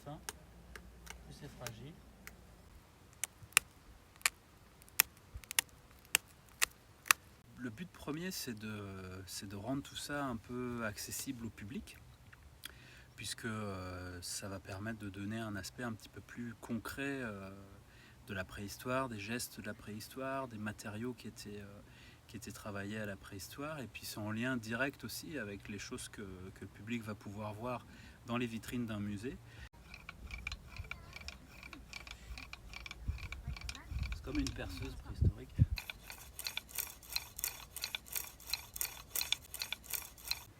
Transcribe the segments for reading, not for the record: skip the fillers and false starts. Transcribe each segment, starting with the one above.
fin, plus c'est fragile. Le but premier, c'est de rendre tout ça un peu accessible au public, puisque ça va permettre de donner un aspect un petit peu plus concret de la préhistoire, des gestes de la préhistoire, des matériaux qui étaient travaillés à la préhistoire, et puis c'est en lien direct aussi avec les choses que le public va pouvoir voir dans les vitrines d'un musée. C'est comme une perceuse préhistorique.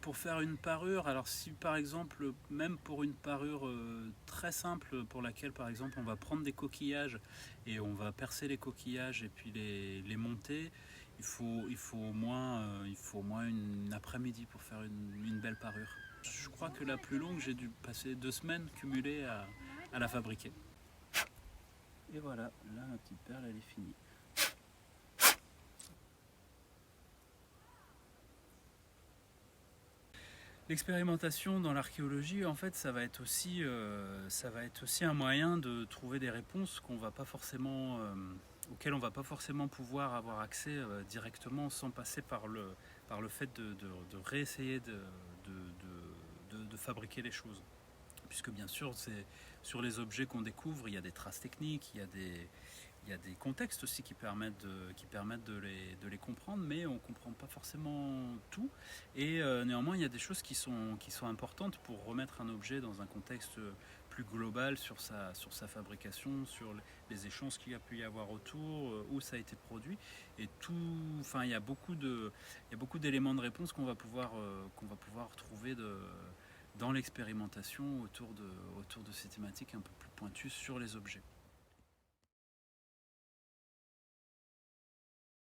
Pour faire une parure, alors si par exemple, même pour une parure très simple, pour laquelle par exemple on va prendre des coquillages et on va percer les coquillages et puis les monter, il faut au moins une après-midi pour faire une belle parure. Je crois que la plus longue, j'ai dû passer 2 semaines cumulées à la fabriquer. Et voilà, là ma petite perle elle est finie. L'expérimentation dans l'archéologie, en fait, ça va être aussi un moyen de trouver des réponses auxquelles on ne va pas forcément pouvoir avoir accès directement sans passer par le fait de réessayer de fabriquer les choses. Puisque bien sûr, c'est sur les objets qu'on découvre, il y a des traces techniques, il y a des contextes aussi qui permettent de les comprendre, mais on ne comprend pas forcément tout. Et néanmoins, il y a des choses qui sont importantes pour remettre un objet dans un contexte plus global sur sa fabrication, sur les échanges qu'il y a pu y avoir autour, où ça a été produit. Et il y a beaucoup d'éléments de réponse qu'on va pouvoir trouver dans l'expérimentation autour de ces thématiques un peu plus pointues sur les objets.